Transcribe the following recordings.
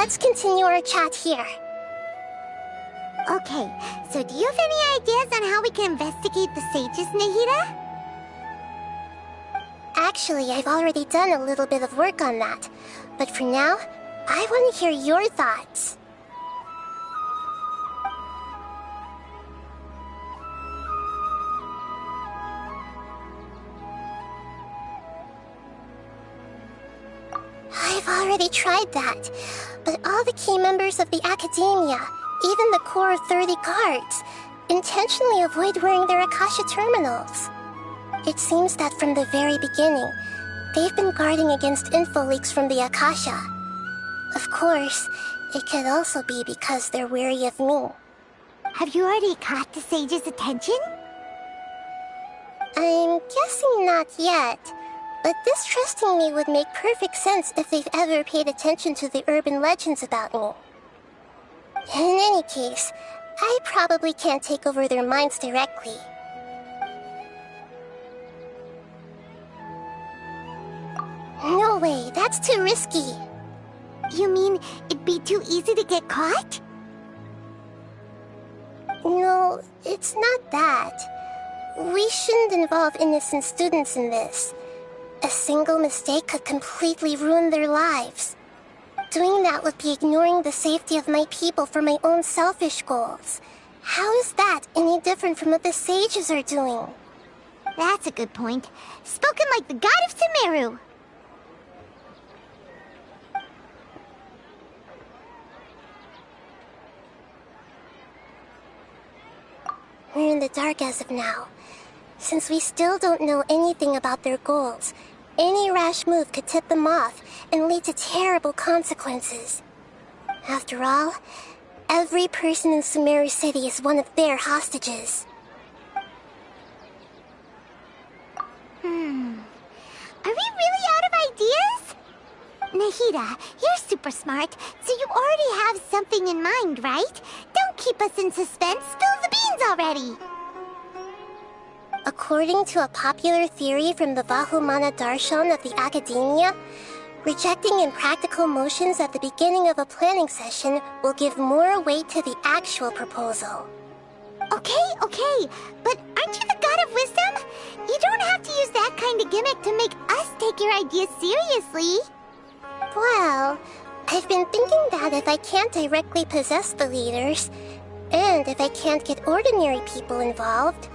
let's continue our chat here. Okay, so do you have any ideas on how we can investigate the sages, Nahida? Actually, I've already done a little bit of work on that. But for now, I want to hear your thoughts. I've already tried that, but all the key members of the Academia, even the core of 30 guards, intentionally avoid wearing their Akasha terminals. It seems that from the very beginning, they've been guarding against info leaks from the Akasha. Of course, it could also be because they're wary of me. Have you already caught the sage's attention? I'm guessing not yet, but distrusting me would make perfect sense if they've ever paid attention to the urban legends about me. In any case, I probably can't take over their minds directly. No way, that's too risky. You mean it'd be too easy to get caught? No, it's not that. We shouldn't involve innocent students in this. A single mistake could completely ruin their lives. Doing that would be ignoring the safety of my people for my own selfish goals. How is that any different from what the sages are doing? That's a good point. Spoken like the god of Sumeru. We're in the dark as of now. Since we still don't know anything about their goals, any rash move could tip them off and lead to terrible consequences. After all, every person in Sumeru City is one of their hostages. Are we really out of ideas? Nahida, you're super smart, so you already have something in mind, right? Don't keep us in suspense. Spill the beans already. According to a popular theory from the Vahumana Darshan of the Academia, rejecting impractical motions at the beginning of a planning session will give more weight to the actual proposal. Okay, but aren't you the god of wisdom? You don't have to use that kind of gimmick to make us take your ideas seriously. Well, I've been thinking that if I can't directly possess the leaders, and if I can't get ordinary people involved,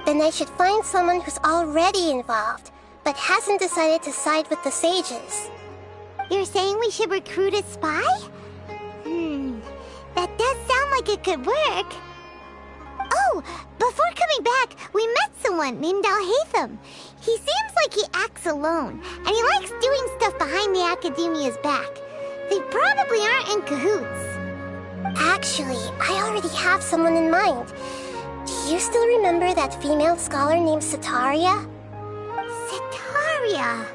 then I should find someone who's already involved, but hasn't decided to side with the sages. You're saying we should recruit a spy? That does sound like it could work. Oh, before coming back, we met someone named Alhaitham. He seems like he acts alone, and he likes doing stuff behind the Academia's back. They probably aren't in cahoots. Actually, I already have someone in mind. Do you still remember that female scholar named Setaria? Setaria.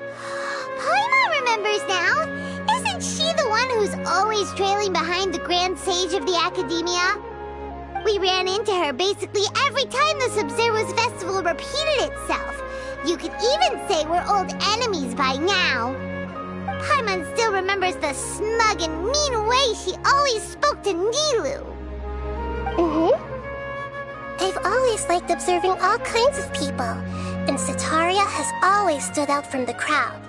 Paimon remembers now. Isn't she the one who's always trailing behind the Grand Sage of the Academia? We ran into her basically every time the Sub-Zero's festival repeated itself. You could even say we're old enemies by now. Paimon still remembers the smug and mean way she always spoke to Nilou. I've always liked observing all kinds of people, and Setaria has always stood out from the crowd.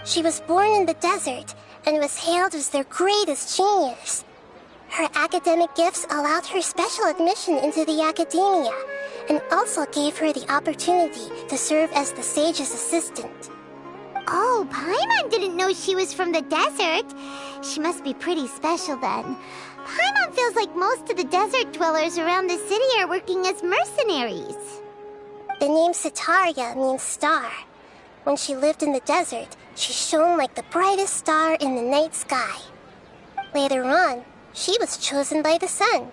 She was born in the desert and was hailed as their greatest genius. Her academic gifts allowed her special admission into the Academia, and also gave her the opportunity to serve as the sage's assistant. Oh, Paimon didn't know she was from the desert. She must be pretty special then. Paimon feels like most of the desert dwellers around the city are working as mercenaries. The name Setaria means star. When she lived in the desert, she shone like the brightest star in the night sky. Later on, she was chosen by the sun.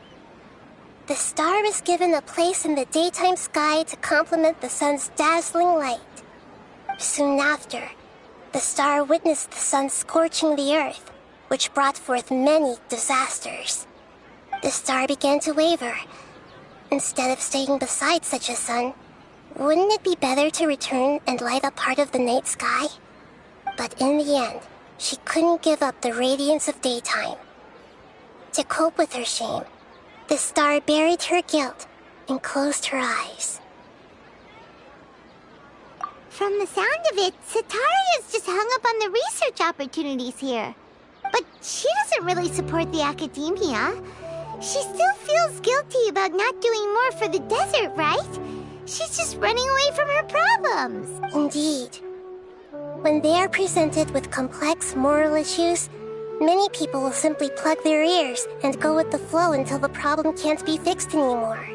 The star was given a place in the daytime sky to complement the sun's dazzling light. Soon after, the star witnessed the sun scorching the earth, which brought forth many disasters. The star began to waver. Instead of staying beside such a sun, wouldn't it be better to return and light up part of the night sky? But in the end, she couldn't give up the radiance of daytime. To cope with her shame, the star buried her guilt and closed her eyes. From the sound of it, Setaria's just hung up on the research opportunities here. But she doesn't really support the academia. She still feels guilty about not doing more for the desert, right? She's just running away from her problems. Indeed. When they are presented with complex moral issues, many people will simply plug their ears and go with the flow until the problem can't be fixed anymore.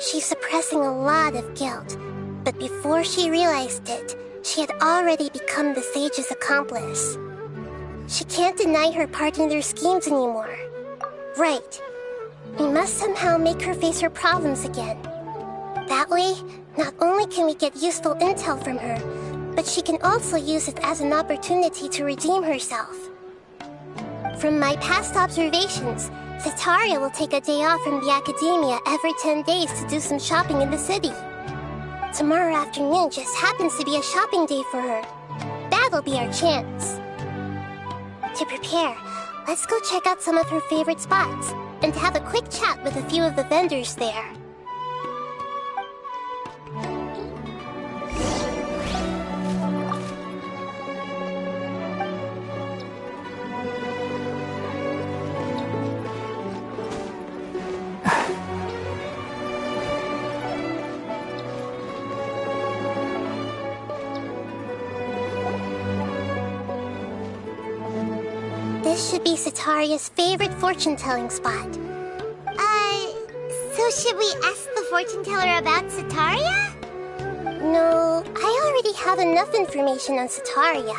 She's suppressing a lot of guilt, but before she realized it, she had already become the sage's accomplice. She can't deny her part in their schemes anymore. Right. We must somehow make her face her problems again. That way, not only can we get useful intel from her, but she can also use it as an opportunity to redeem herself. From my past observations, Setaria will take a day off from the academia every 10 days to do some shopping in the city. Tomorrow afternoon just happens to be a shopping day for her. That'll be our chance. To prepare, let's go check out some of her favorite spots and have a quick chat with a few of the vendors there. This should be Setaria's favorite fortune-telling spot. So should we ask the fortune teller about Setaria? No, I already have enough information on Setaria.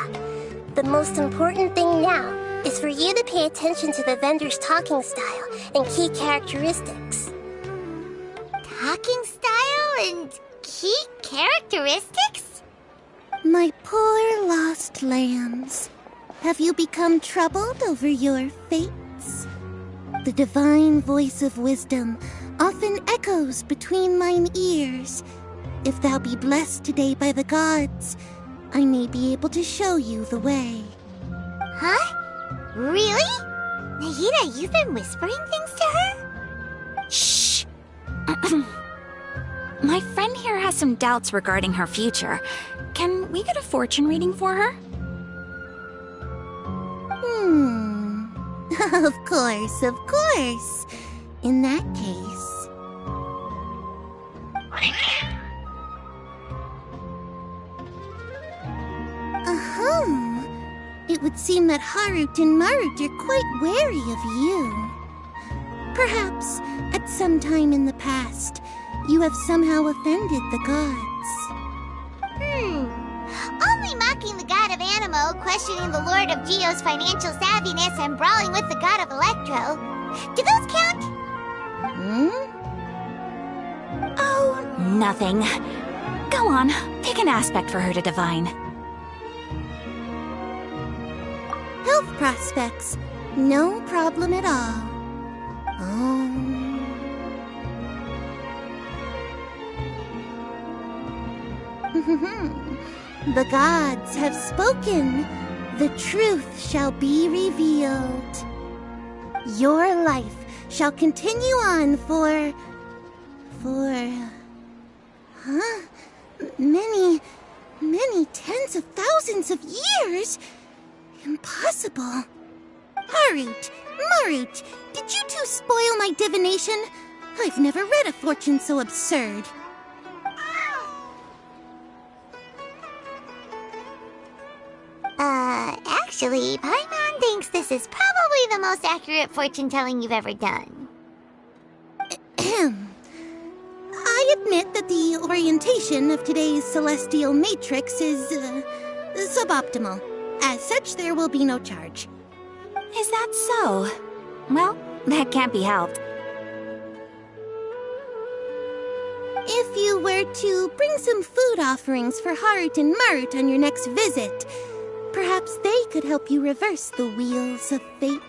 The most important thing now is for you to pay attention to the vendor's talking style and key characteristics. Talking style and key characteristics? My poor lost lambs. Have you become troubled over your fates? The divine voice of wisdom often echoes between mine ears. If thou be blessed today by the gods, I may be able to show you the way. Huh? Really? Nahida, you've been whispering things to her? Shh! My friend here has some doubts regarding her future. Can we get a fortune reading for her? Of course, of course. In that case... It would seem that Harut and Marut are quite wary of you. Perhaps, at some time in the past, you have somehow offended the gods. Only mocking the god of Animo, questioning the lord of Geo's financial savviness, and brawling with the god of Electro. Do those count? Oh, nothing. Go on, pick an aspect for her to divine. Health prospects. No problem at all. The gods have spoken. The truth shall be revealed. Your life shall continue on for many tens of thousands of years? Impossible. Harut, Marut, did you two spoil my divination? I've never read a fortune so absurd. Actually, Paimon thinks this is probably the most accurate fortune-telling you've ever done. I admit that the orientation of today's celestial matrix is suboptimal. As such, there will be no charge. Is that so? Well, that can't be helped. If you were to bring some food offerings for Harut and Marut on your next visit, perhaps they could help you reverse the wheels of fate.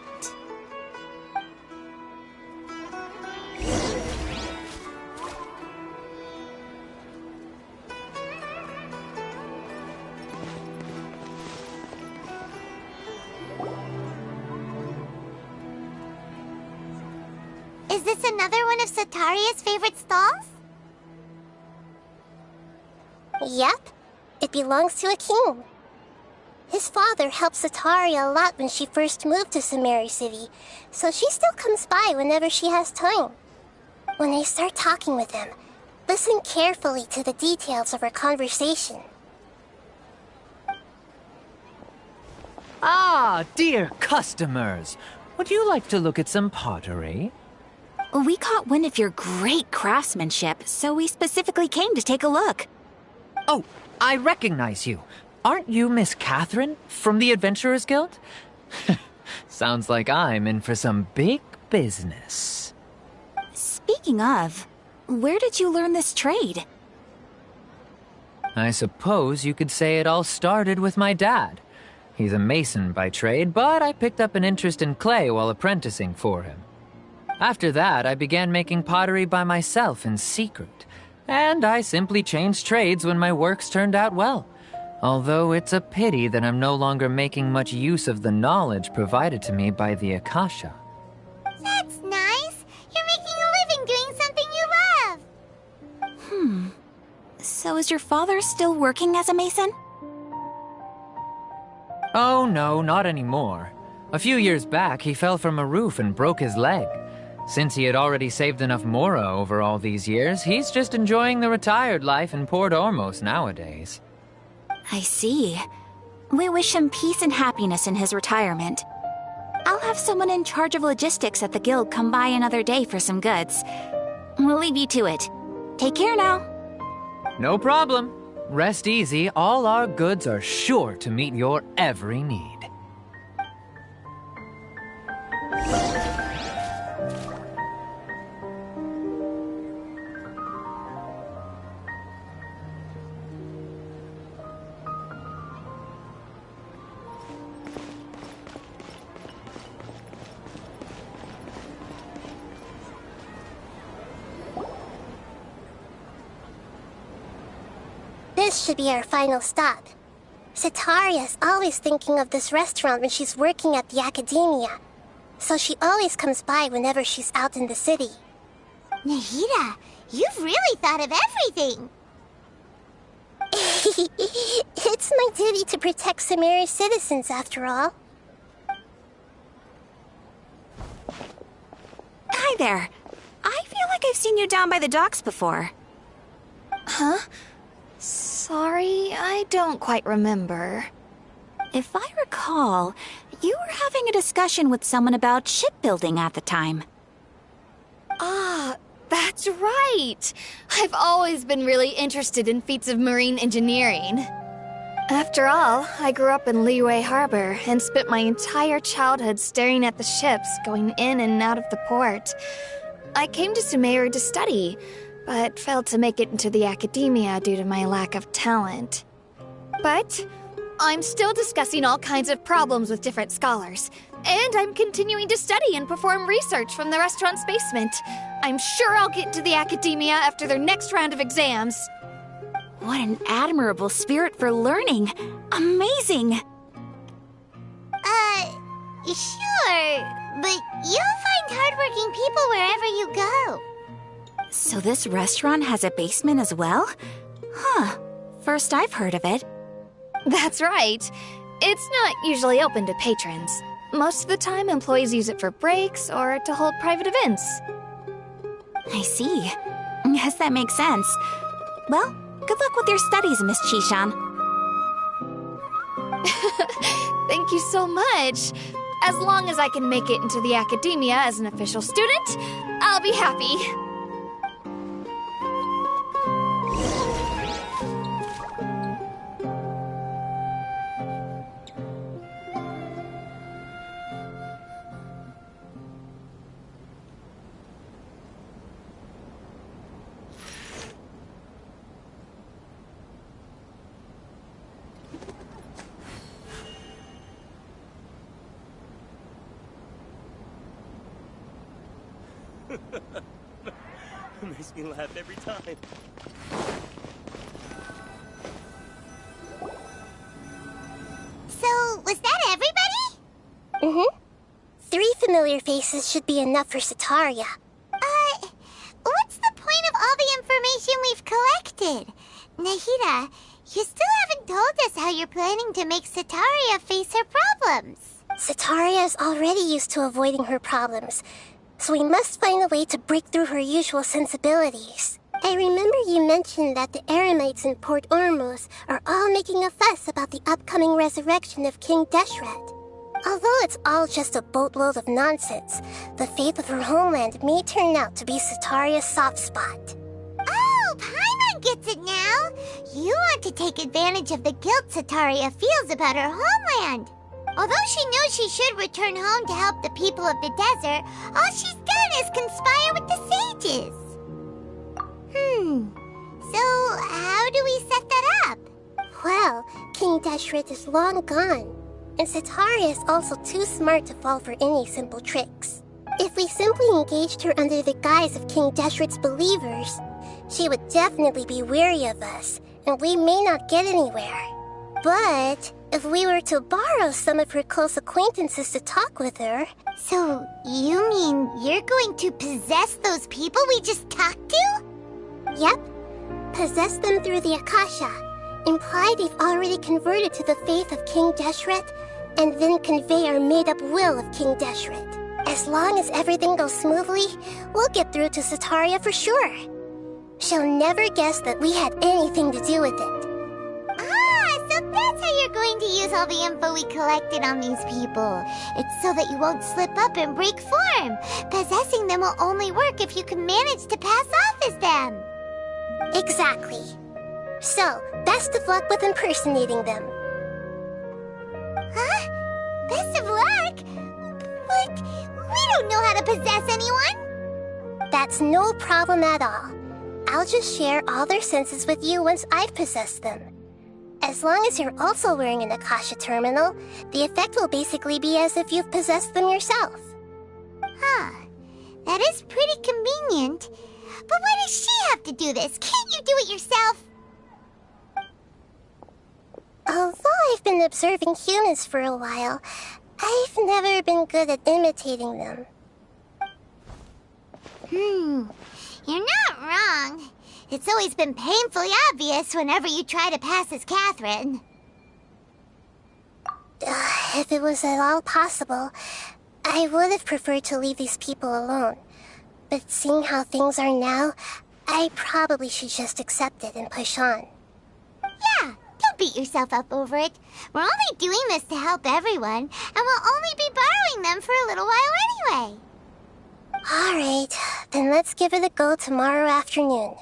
Is this another one of Setaria's favorite stalls? Yep. It belongs to a king. His father helped Setaria a lot when she first moved to Seperti City, so she still comes by whenever she has time. When I start talking with him, listen carefully to the details of our conversation. Ah, dear customers! Would you like to look at some pottery? We caught wind of your great craftsmanship, so we specifically came to take a look. Oh, I recognize you. Aren't you Miss Catherine from the Adventurers Guild? Sounds like I'm in for some big business. Speaking of, where did you learn this trade? I suppose you could say it all started with my dad. He's a mason by trade, but I picked up an interest in clay while apprenticing for him. After that, I began making pottery by myself in secret, and I simply changed trades when my works turned out well. Although it's a pity that I'm no longer making much use of the knowledge provided to me by the Akasha. That's nice. You're making a living doing something you love. So is your father still working as a mason? Oh no, not anymore. A few years back, he fell from a roof and broke his leg. Since he had already saved enough mora over all these years, he's just enjoying the retired life in Port Ormos nowadays. I see. We wish him peace and happiness in his retirement. I'll have someone in charge of logistics at the guild come by another day for some goods. We'll leave you to it. Take care now. No problem. Rest easy, all our goods are sure to meet your every need. This should be our final stop. Setaria's always thinking of this restaurant when she's working at the academia, so she always comes by whenever she's out in the city. Nahida, you've really thought of everything. It's my duty to protect Seperti citizens, after all. Hi there. I feel like I've seen you down by the docks before. Huh? Sorry, I don't quite remember. If I recall, you were having a discussion with someone about shipbuilding at the time. Ah, that's right! I've always been really interested in feats of marine engineering. After all, I grew up in Liyue Harbor and spent my entire childhood staring at the ships going in and out of the port. I came to Sumeru to study, but failed to make it into the academia due to my lack of talent. But I'm still discussing all kinds of problems with different scholars, and I'm continuing to study and perform research from the restaurant's basement. I'm sure I'll get into the academia after their next round of exams. What an admirable spirit for learning. Amazing! Sure, but you'll find hardworking people wherever you go. So this restaurant has a basement as well? Huh. First I've heard of it. That's right. It's not usually open to patrons. Most of the time, employees use it for breaks or to hold private events. I see. Yes, that makes sense. Well, good luck with your studies, Miss Chishan. Thank you so much. As long as I can make it into the academia as an official student, I'll be happy. Makes me laugh every time. So, was that everybody? Mm-hmm. 3 familiar faces should be enough for Setaria. unexpected. Nahida, you still haven't told us how you're planning to make Setaria face her problems. Setaria is already used to avoiding her problems, so we must find a way to break through her usual sensibilities. I remember you mentioned that the Eremites in Port Ormuz are all making a fuss about the upcoming resurrection of King Deshret. Although it's all just a boatload of nonsense, the faith of her homeland may turn out to be Setaria's soft spot. Oh, Paimon gets it now! You want to take advantage of the guilt Setaria feels about her homeland. Although she knows she should return home to help the people of the desert, all she's done is conspire with the sages. So how do we set that up? Well, King Deshret is long gone, and Setaria is also too smart to fall for any simple tricks. If we simply engaged her under the guise of King Deshret's believers, she would definitely be weary of us, and we may not get anywhere. But if we were to borrow some of her close acquaintances to talk with her... So, you mean you're going to possess those people we just talked to? Yep. Possess them through the Akasha. Imply they've already converted to the faith of King Deshret, and then convey our made-up will of King Deshret. As long as everything goes smoothly, we'll get through to Setaria for sure. She'll never guess that we had anything to do with it. So that's how you're going to use all the info we collected on these people. It's so that you won't slip up and break form. Possessing them will only work if you can manage to pass off as them. Exactly. So, best of luck with impersonating them. Huh? Best of luck? But we don't know how to possess anyone. That's no problem at all. I'll just share all their senses with you once I've possessed them. As long as you're also wearing an Akasha terminal, the effect will basically be as if you've possessed them yourself. Huh. That is pretty convenient. But why does she have to do this? Can't you do it yourself? Although I've been observing humans for a while, I've never been good at imitating them. You're not wrong. It's always been painfully obvious whenever you try to pass as Catherine. If it was at all possible, I would have preferred to leave these people alone. But seeing how things are now, I probably should just accept it and push on. Yeah, don't beat yourself up over it. We're only doing this to help everyone, and we'll only be borrowing them for a little while anyway. Alright, then let's give it a go tomorrow afternoon.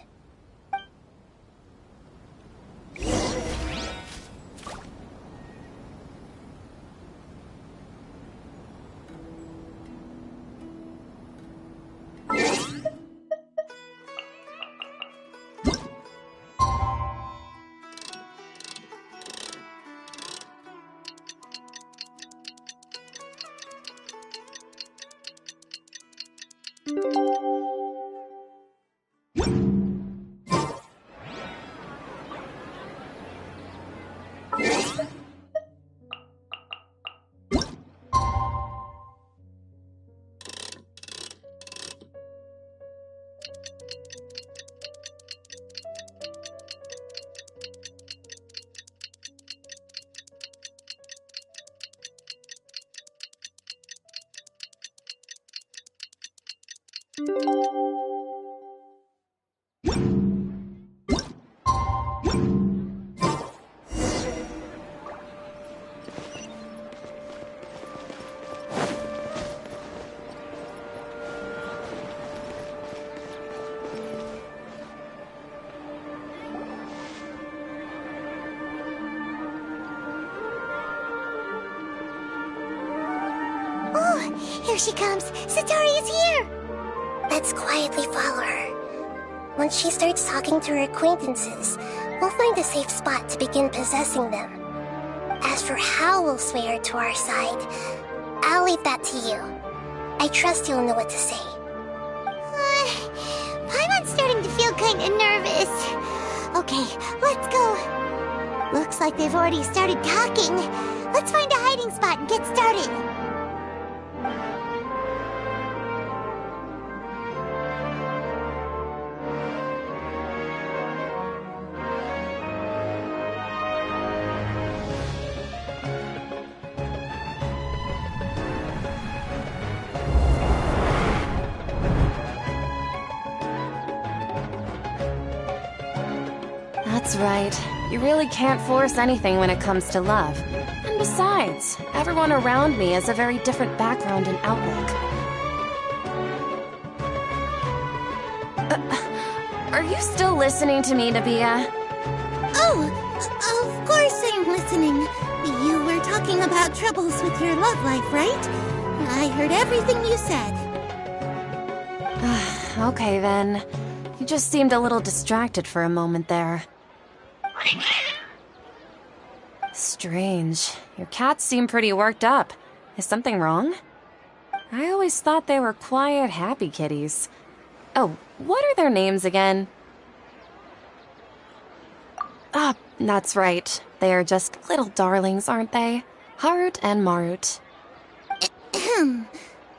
Here she comes! Setaria's here! Let's quietly follow her. Once she starts talking to her acquaintances, we'll find a safe spot to begin possessing them. As for how we'll sway her to our side, I'll leave that to you. I trust you'll know what to say. Paimon's starting to feel kinda nervous. Okay, let's go. Looks like they've already started talking. Let's find a hiding spot and get started. That's right. You really can't force anything when it comes to love. And besides, everyone around me has a very different background and outlook. Are you still listening to me, Nabia? Oh, of course I'm listening. You were talking about troubles with your love life, right? I heard everything you said. Okay then. You just seemed a little distracted for a moment there. Strange. Your cats seem pretty worked up. Is something wrong? I always thought they were quiet, happy kitties. Oh, what are their names again? Ah, that's right. They are just little darlings, aren't they? Harut and Marut.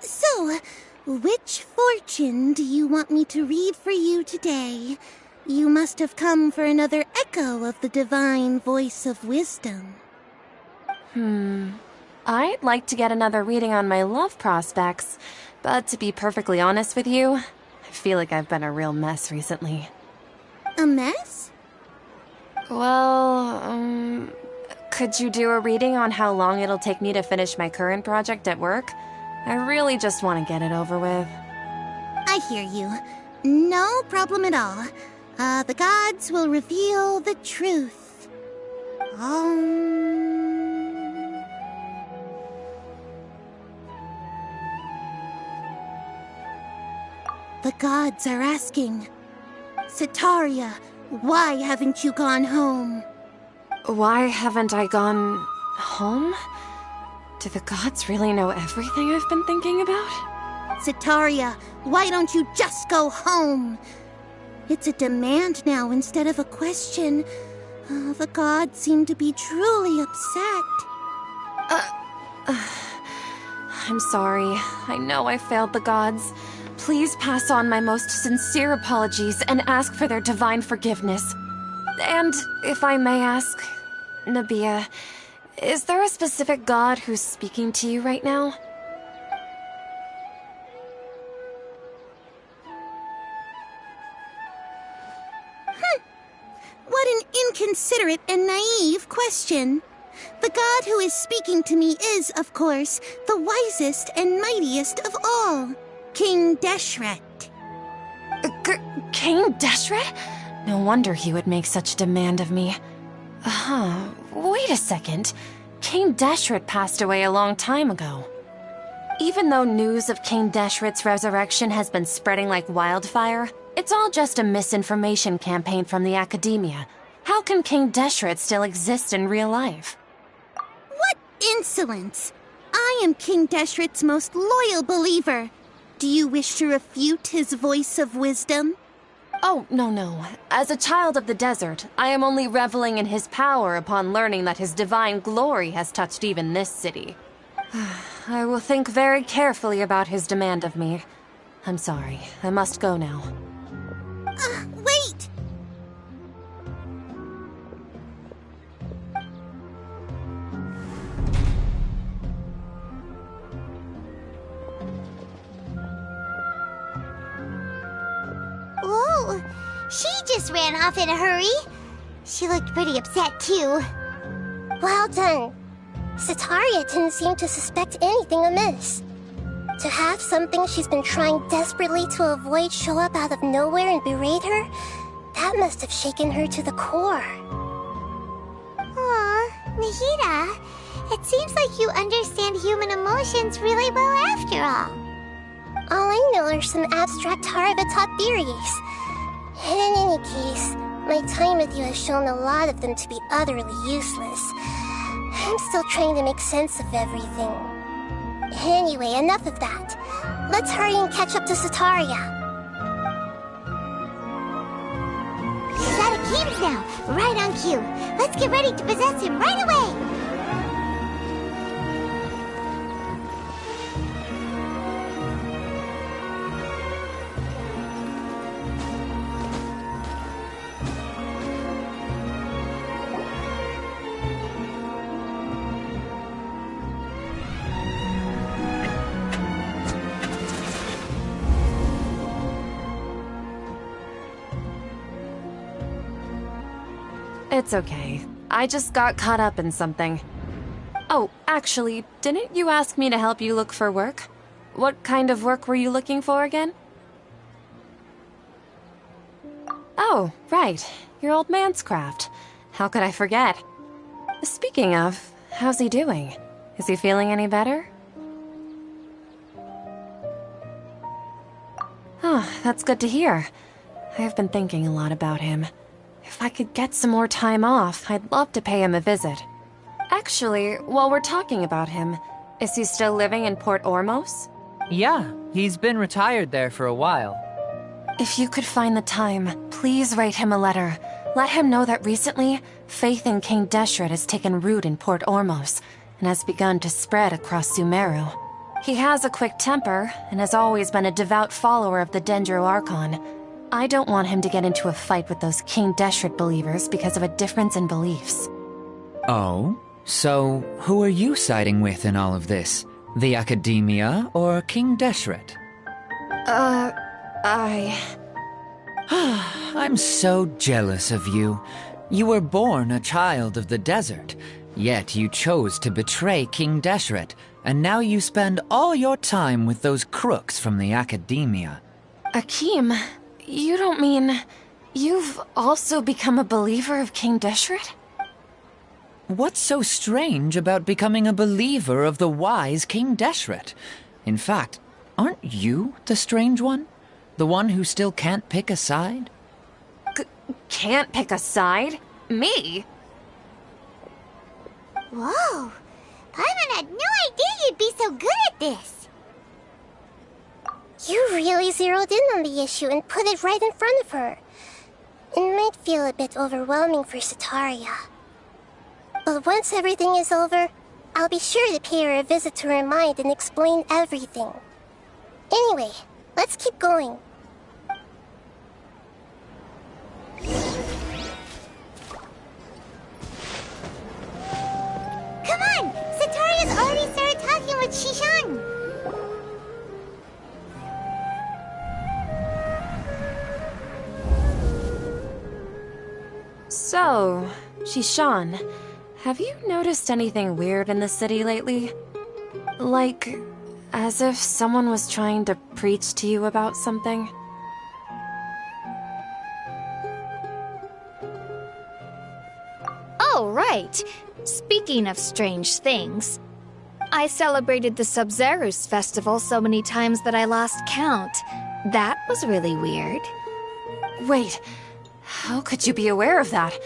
So, which fortune do you want me to read for you today? You must have come for another echo of the divine voice of wisdom. I'd like to get another reading on my love prospects, but to be perfectly honest with you, I feel like I've been a real mess recently. A mess? Well, could you do a reading on how long it'll take me to finish my current project at work? I really just want to get it over with. I hear you. No problem at all. The gods will reveal the truth. The gods are asking, Setaria, why haven't you gone home? Why haven't I gone home? Do the gods really know everything I've been thinking about? Setaria, why don't you just go home? It's a demand now instead of a question. The gods seem to be truly upset. I'm sorry. I know I failed the gods. Please pass on my most sincere apologies and ask for their divine forgiveness. And if I may ask, Nabia, is there a specific god who's speaking to you right now? What an inconsiderate and naive question. The god who is speaking to me is, of course, the wisest and mightiest of all, King Deshret. King Deshret? No wonder he would make such demand of me. Wait a second. King Deshret passed away a long time ago. Even though news of King Deshret's resurrection has been spreading like wildfire, it's all just a misinformation campaign from the academia. How can King Deshret still exist in real life? What insolence! I am King Deshret's most loyal believer. Do you wish to refute his voice of wisdom? Oh, no. As a child of the desert, I am only reveling in his power upon learning that his divine glory has touched even this city. I will think very carefully about his demand of me. I'm sorry. I must go now. Wait! Whoa! She just ran off in a hurry. She looked pretty upset, too. Well done. Setaria didn't seem to suspect anything amiss. To have something she's been trying desperately to avoid show up out of nowhere and berate her, that must have shaken her to the core. Aw, Nahida, it seems like you understand human emotions really well after all. All I know are some abstract Harava-taught theories. And in any case, my time with you has shown a lot of them to be utterly useless. I'm still trying to make sense of everything. Anyway, enough of that. Let's hurry and catch up to Setaria. He's out of Keams now, right on cue. Let's get ready to possess him right away! It's okay. I just got caught up in something. Oh, actually, didn't you ask me to help you look for work? What kind of work were you looking for again? Oh, right. Your old man's craft. How could I forget? Speaking of, how's he doing? Is he feeling any better? Oh, that's good to hear. I have been thinking a lot about him. If I could get some more time off, I'd love to pay him a visit. Actually, while we're talking about him, is he still living in Port Ormos? Yeah, he's been retired there for a while. If you could find the time, please write him a letter. Let him know that recently, faith in King Deshret has taken root in Port Ormos and has begun to spread across Sumeru. He has a quick temper and has always been a devout follower of the Dendro Archon. I don't want him to get into a fight with those King Deshret believers because of a difference in beliefs. Oh? So, who are you siding with in all of this? The Academia or King Deshret? I'm so jealous of you. You were born a child of the desert, yet you chose to betray King Deshret, and now you spend all your time with those crooks from the Academia. Akeem, you don't mean... you've also become a believer of King Deshret? What's so strange about becoming a believer of the wise King Deshret? In fact, aren't you the strange one? The one who still can't pick a side? Can't pick a side? Me? Whoa! Paimon had no idea you'd be so good at this! You really zeroed in on the issue and put it right in front of her. It might feel a bit overwhelming for Setaria. But once everything is over, I'll be sure to pay her a visit to her mind and explain everything. Anyway, let's keep going. Come on! Setaria's already started talking with Shishan! So, Shishan, have you noticed anything weird in the city lately? Like, as if someone was trying to preach to you about something? Oh, right. Speaking of strange things, I celebrated the Sub-Zerus festival so many times that I lost count. That was really weird. Wait, how could you be aware of that?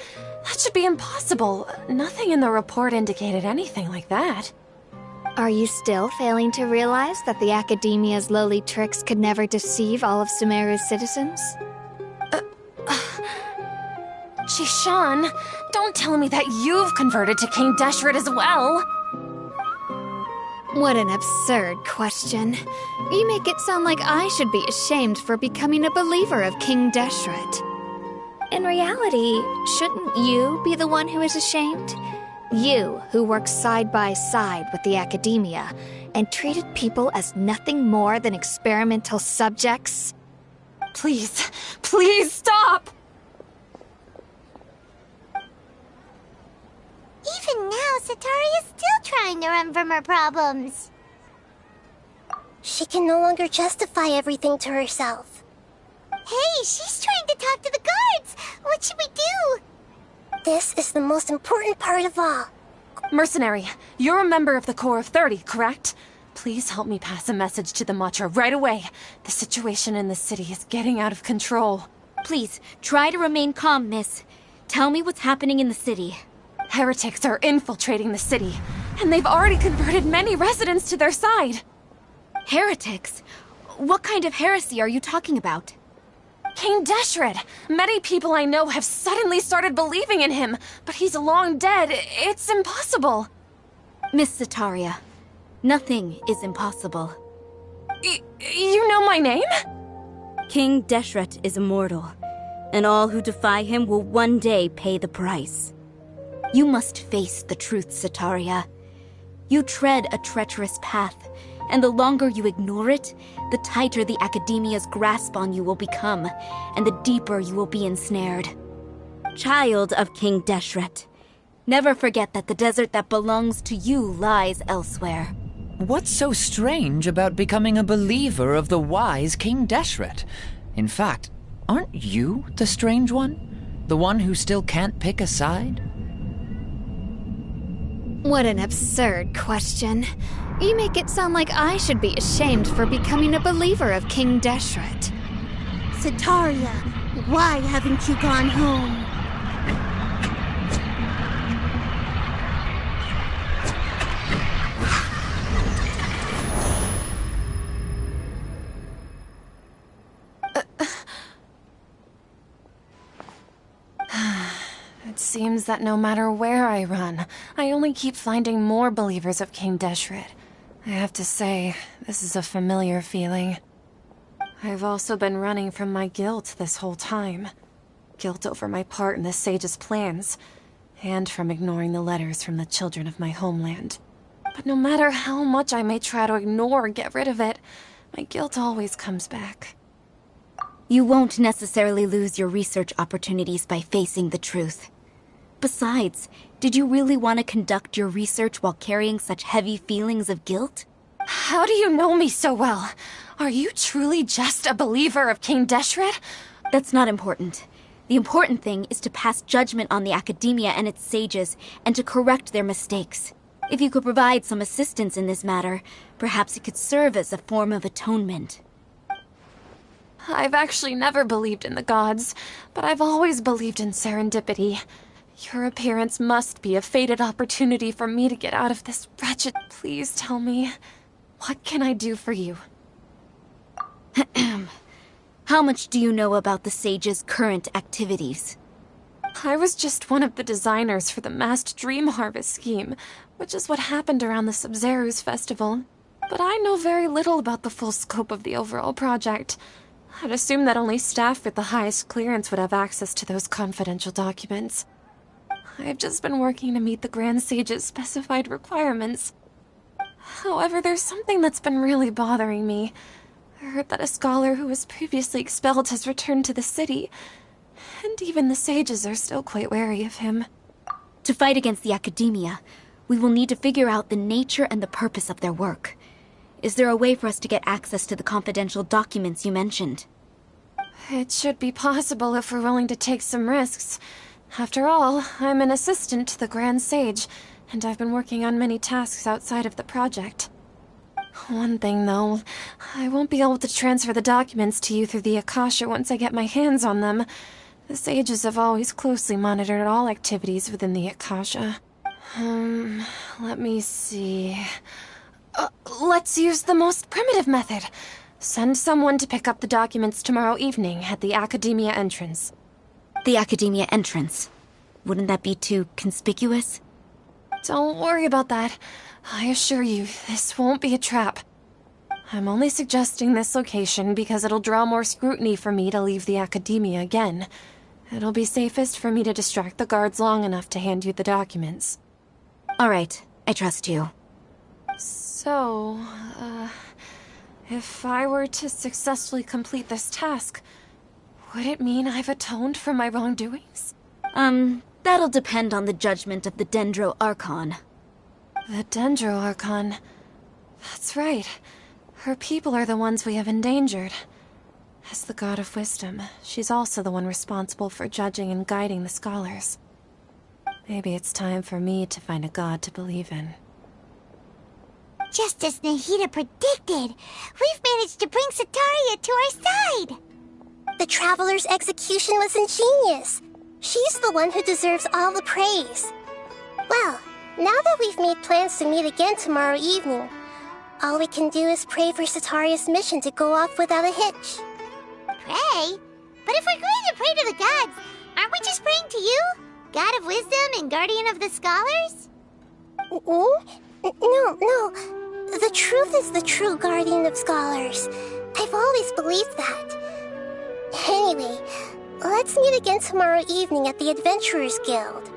That should be impossible. Nothing in the report indicated anything like that. Are you still failing to realize that the Academia's lowly tricks could never deceive all of Sumeru's citizens? Shishan, don't tell me that you've converted to King Deshret as well! What an absurd question. You make it sound like I should be ashamed for becoming a believer of King Deshret. In reality, shouldn't you be the one who is ashamed? You, who works side by side with the Academia and treated people as nothing more than experimental subjects? Please, please stop! Even now, Setaria's still trying to run from her problems. She can no longer justify everything to herself. Hey, she's trying to talk to the guards! What should we do? This is the most important part of all. Mercenary, you're a member of the Corps of 30, correct? Please help me pass a message to the Matcha right away. The situation in the city is getting out of control. Please, try to remain calm, miss. Tell me what's happening in the city. Heretics are infiltrating the city, and they've already converted many residents to their side. Heretics? What kind of heresy are you talking about? King Deshret! Many people I know have suddenly started believing in him, but he's long dead. It's impossible. Miss Setaria, nothing is impossible. You know my name? King Deshret is immortal, and all who defy him will one day pay the price. You must face the truth, Setaria. You tread a treacherous path, and the longer you ignore it, the tighter the Academia's grasp on you will become, and the deeper you will be ensnared. Child of King Deshret, never forget that the desert that belongs to you lies elsewhere. What's so strange about becoming a believer of the wise King Deshret? In fact, aren't you the strange one? The one who still can't pick a side? What an absurd question. You make it sound like I should be ashamed for becoming a believer of King Deshret. Setaria, why haven't you gone home? It seems that no matter where I run, I only keep finding more believers of King Deshret. I have to say, this is a familiar feeling. I've also been running from my guilt this whole time. Guilt over my part in the sage's plans, and from ignoring the letters from the children of my homeland. But no matter how much I may try to ignore or get rid of it, my guilt always comes back. You won't necessarily lose your research opportunities by facing the truth. Besides, did you really want to conduct your research while carrying such heavy feelings of guilt? How do you know me so well? Are you truly just a believer of King Deshret? That's not important. The important thing is to pass judgment on the academia and its sages, and to correct their mistakes. If you could provide some assistance in this matter, perhaps it could serve as a form of atonement. I've actually never believed in the gods, but I've always believed in serendipity. Your appearance must be a fated opportunity for me to get out of this wretched... Please tell me, what can I do for you? How much do you know about the sage's current activities? I was just one of the designers for the massed dream harvest scheme, which is what happened around the Sub-Zeru's festival. But I know very little about the full scope of the overall project. I'd assume that only staff with the highest clearance would have access to those confidential documents. I've just been working to meet the Grand Sage's specified requirements. However, there's something that's been really bothering me. I heard that a scholar who was previously expelled has returned to the city, and even the sages are still quite wary of him. To fight against the academia, we will need to figure out the nature and the purpose of their work. Is there a way for us to get access to the confidential documents you mentioned? It should be possible if we're willing to take some risks. After all, I'm an assistant to the Grand Sage, and I've been working on many tasks outside of the project. One thing, though, I won't be able to transfer the documents to you through the Akasha once I get my hands on them. The sages have always closely monitored all activities within the Akasha. Let me see... let's use the most primitive method. Send someone to pick up the documents tomorrow evening at the Academia entrance. The Academia entrance? Wouldn't that be too conspicuous? Don't worry about that. I assure you, this won't be a trap. I'm only suggesting this location because it'll draw more scrutiny for me to leave the Academia again. It'll be safest for me to distract the guards long enough to hand you the documents. All right, I trust you. So, if I were to successfully complete this task, would it mean I've atoned for my wrongdoings? That'll depend on the judgment of the Dendro Archon. The Dendro Archon. That's right. Her people are the ones we have endangered. As the God of Wisdom, she's also the one responsible for judging and guiding the scholars. Maybe it's time for me to find a god to believe in. Just as Nahida predicted, we've managed to bring Setaria to our side! The Traveler's execution was ingenious. She's the one who deserves all the praise. Well, now that we've made plans to meet again tomorrow evening, all we can do is pray for Setaria's mission to go off without a hitch. Pray? But if we're going to pray to the gods, aren't we just praying to you? God of Wisdom and Guardian of the Scholars? No. The truth is the true Guardian of Scholars. I've always believed that. Anyway, let's meet again tomorrow evening at the Adventurers Guild.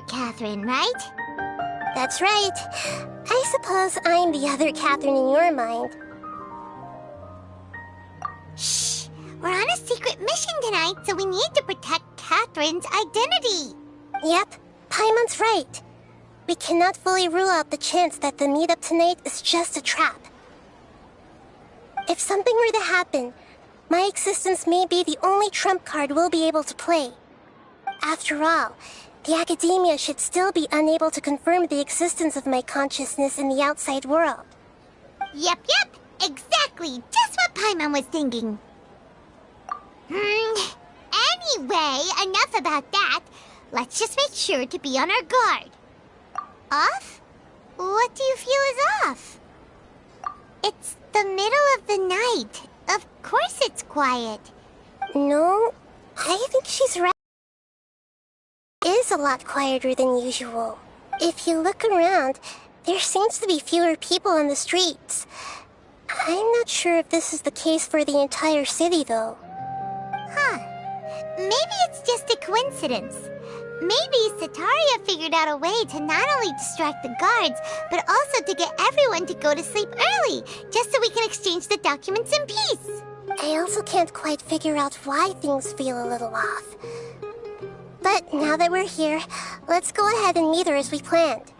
Catherine, right? That's right. I suppose I'm the other Catherine in your mind. Shh! We're on a secret mission tonight, so we need to protect Catherine's identity. Yep, Paimon's right. We cannot fully rule out the chance that the meetup tonight is just a trap. If something were to happen, my existence may be the only trump card we'll be able to play. After all, the Academia should still be unable to confirm the existence of my consciousness in the outside world. Yep, exactly. Just what Paimon was thinking. Anyway, enough about that. Let's just make sure to be on our guard. Off? What do you feel is off? It's the middle of the night. Of course it's quiet. No, I think she's right. Is a lot quieter than usual. If you look around, there seems to be fewer people on the streets. I'm not sure if this is the case for the entire city, though. Huh. Maybe it's just a coincidence. Maybe Setaria figured out a way to not only distract the guards, but also to get everyone to go to sleep early, just so we can exchange the documents in peace. I also can't quite figure out why things feel a little off. But now that we're here, let's go ahead and meet her as we planned.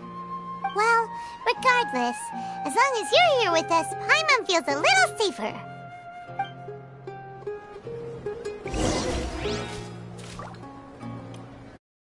Well, regardless, as long as you're here with us, Paimon feels a little safer.